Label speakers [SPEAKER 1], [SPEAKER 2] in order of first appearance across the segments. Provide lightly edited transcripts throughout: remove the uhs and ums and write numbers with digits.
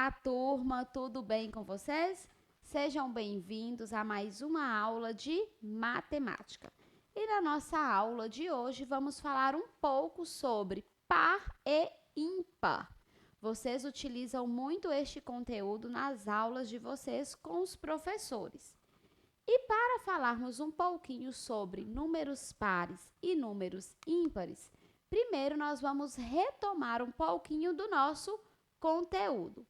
[SPEAKER 1] Olá, turma, tudo bem com vocês? Sejam bem-vindos a mais uma aula de matemática. E na nossa aula de hoje vamos falar um pouco sobre par e ímpar. Vocês utilizam muito este conteúdo nas aulas de vocês com os professores. E para falarmos um pouquinho sobre números pares e números ímpares, primeiro nós vamos retomar um pouquinho do nosso conteúdo.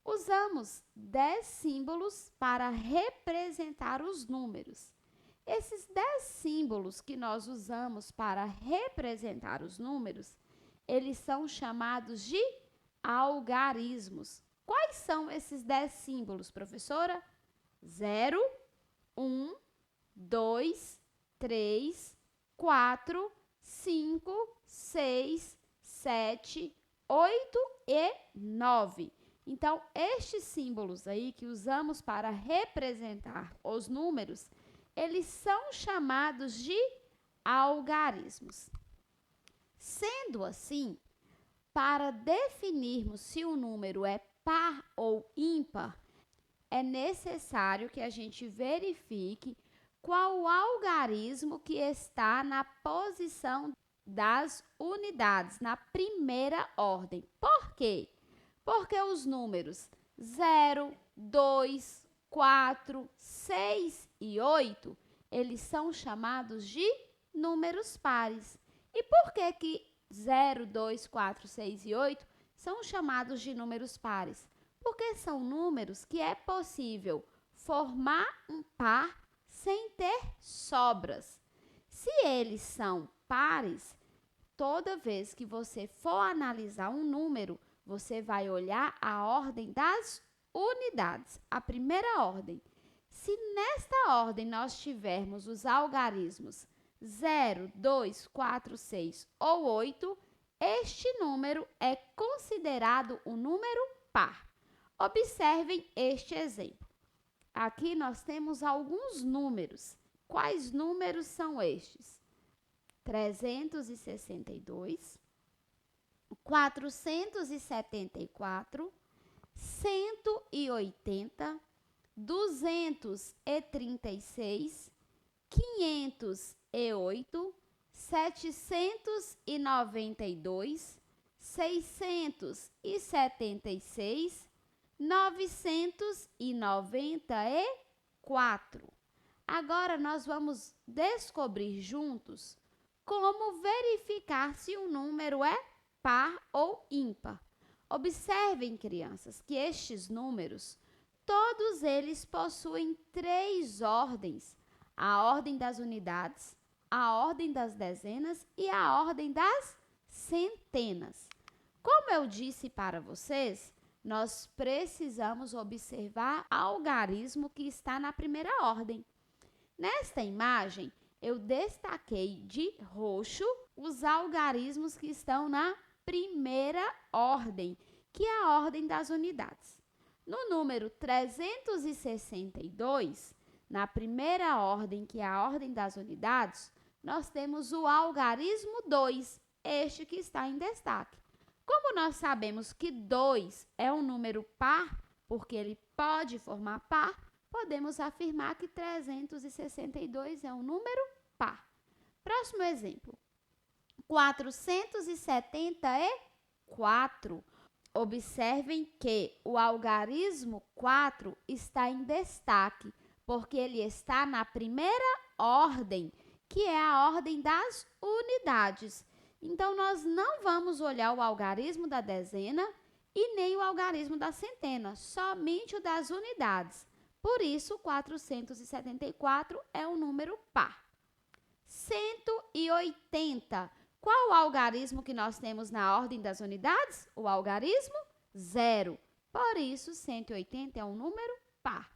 [SPEAKER 1] Usamos 10 símbolos para representar os números. Esses 10 símbolos que nós usamos para representar os números, eles são chamados de algarismos. Quais são esses 10 símbolos, professora? 0, 1, 2, 3, 4, 5, 6, 7, 8 e 9. Então, estes símbolos aí que usamos para representar os números, eles são chamados de algarismos. Sendo assim, para definirmos se o número é par ou ímpar, é necessário que a gente verifique qual o algarismo que está na posição das unidades, na primeira ordem. Por quê? Porque os números 0, 2, 4, 6 e 8, eles são chamados de números pares. E por que 0, 2, 4, 6 e 8 são chamados de números pares? Porque são números que é possível formar um par sem ter sobras. Se eles são pares, toda vez que você for analisar um número, você vai olhar a ordem das unidades, a primeira ordem. Se nesta ordem nós tivermos os algarismos 0, 2, 4, 6 ou 8, este número é considerado um número par. Observem este exemplo. Aqui nós temos alguns números. Quais números são estes? 362, 474, 180, 236, 508, 792, 676, 994. Agora, nós vamos descobrir juntos como verificar se o número é par ou ímpar. Observem, crianças, que estes números, todos eles possuem 3 ordens: a ordem das unidades, a ordem das dezenas e a ordem das centenas. Como eu disse para vocês, nós precisamos observar o algarismo que está na primeira ordem. Nesta imagem, eu destaquei de roxo os algarismos que estão na primeira ordem, que é a ordem das unidades. No número 362, na primeira ordem, que é a ordem das unidades, nós temos o algarismo 2, este que está em destaque. Como nós sabemos que 2 é um número par, porque ele pode formar par, podemos afirmar que 362 é um número par. Próximo exemplo. 474. Observem que o algarismo 4 está em destaque, porque ele está na primeira ordem, que é a ordem das unidades. Então, nós não vamos olhar o algarismo da dezena e nem o algarismo da centena, somente o das unidades. Por isso, 474 é um número par. 180. Qual o algarismo que nós temos na ordem das unidades? O algarismo 0. Por isso, 180 é um número par.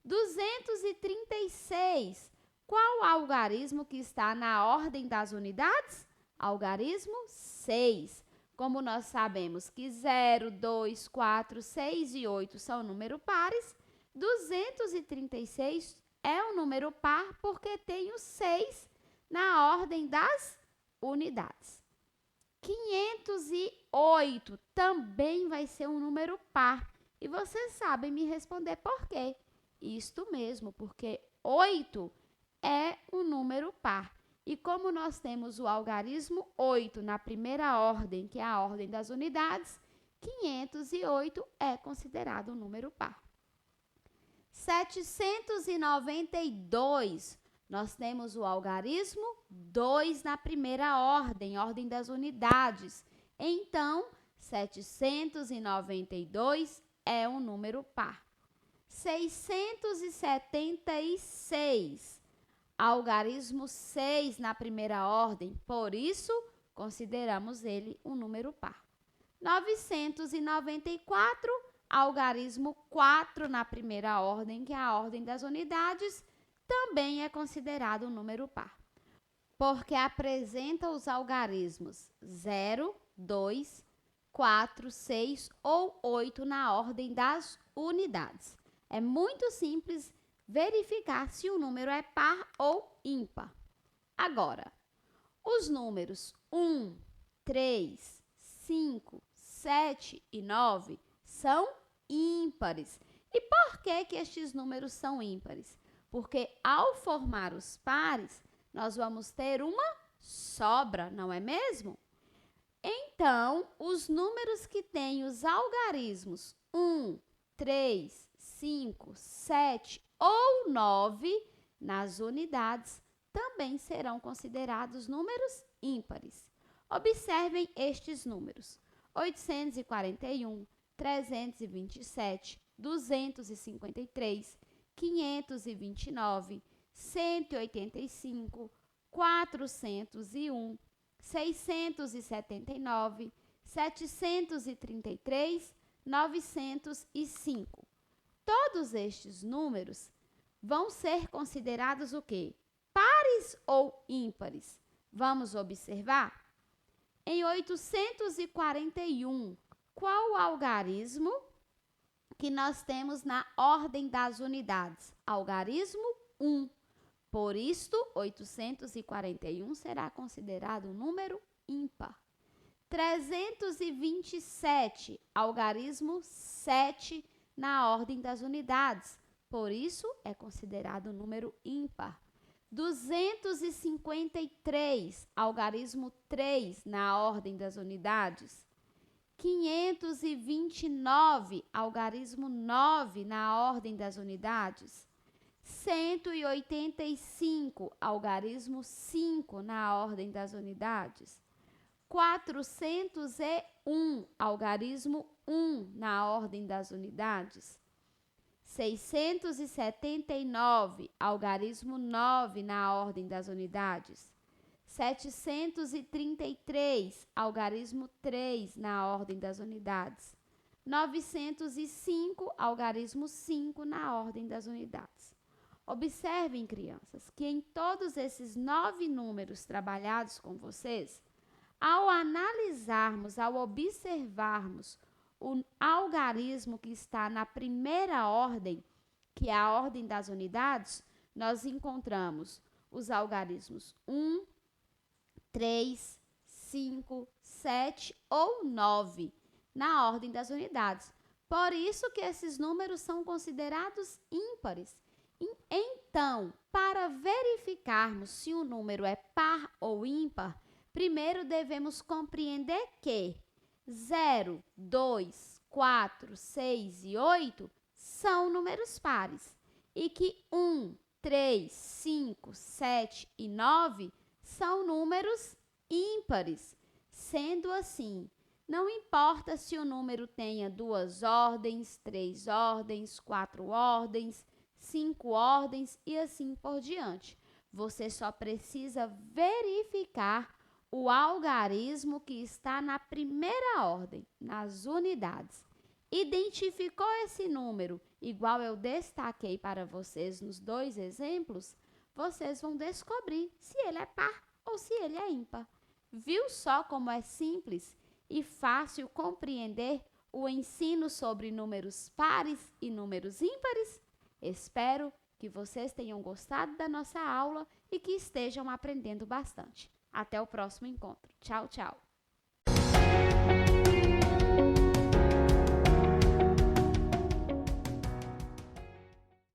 [SPEAKER 1] 236. Qual o algarismo que está na ordem das unidades? Algarismo 6. Como nós sabemos que 0, 2, 4, 6 e 8 são números pares, 236 é um número par porque tem o 6 na ordem das unidades. 508 também vai ser um número par. E vocês sabem me responder por quê. Isto mesmo, porque 8 é um número par. E como nós temos o algarismo 8 na primeira ordem, que é a ordem das unidades, 508 é considerado um número par. 792, nós temos o algarismo 2 na primeira ordem, ordem das unidades. Então, 792 é um número par. 676, algarismo 6 na primeira ordem, por isso, consideramos ele um número par. 994, algarismo 4 na primeira ordem, que é a ordem das unidades, também é considerado um número par, porque apresenta os algarismos 0, 2, 4, 6 ou 8 na ordem das unidades. É muito simples verificar se o número é par ou ímpar. Agora, os números 1, 3, 5, 7 e 9 são ímpares. E por que estes números são ímpares? Porque ao formar os pares, nós vamos ter uma sobra, não é mesmo? Então, os números que têm os algarismos 1, 3, 5, 7 ou 9 nas unidades também serão considerados números ímpares. Observem estes números: 841, 327, 253, 529, 185, 401, 679, 733, 905. Todos estes números vão ser considerados o quê? Pares ou ímpares? Vamos observar? Em 841, qual o algarismo que nós temos na ordem das unidades? Algarismo 1. Por isto, 841 será considerado um número ímpar. 327, algarismo 7 na ordem das unidades. Por isso, é considerado um número ímpar. 253, algarismo 3 na ordem das unidades. 529, algarismo 9 na ordem das unidades. 185, algarismo 5 na ordem das unidades. 401, algarismo 1 na ordem das unidades. 679, algarismo 9 na ordem das unidades. 733, algarismo 3 na ordem das unidades. 905, algarismo 5 na ordem das unidades. Observem, crianças, que em todos esses 9 números trabalhados com vocês, ao analisarmos, ao observarmos o algarismo que está na primeira ordem, que é a ordem das unidades, nós encontramos os algarismos 1, 3, 5, 7 ou 9 na ordem das unidades. Por isso que esses números são considerados ímpares. Então, para verificarmos se o número é par ou ímpar, primeiro devemos compreender que 0, 2, 4, 6 e 8 são números pares e que 1, 3, 5, 7 e 9 são números ímpares. Sendo assim, não importa se o número tenha 2 ordens, 3 ordens, 4 ordens, 5 ordens e assim por diante. Você só precisa verificar o algarismo que está na primeira ordem, nas unidades. Identificou esse número, igual eu destaquei para vocês nos 2 exemplos, vocês vão descobrir se ele é par ou se ele é ímpar. Viu só como é simples e fácil compreender o ensino sobre números pares e números ímpares? Espero que vocês tenham gostado da nossa aula e que estejam aprendendo bastante. Até o próximo encontro. Tchau, tchau!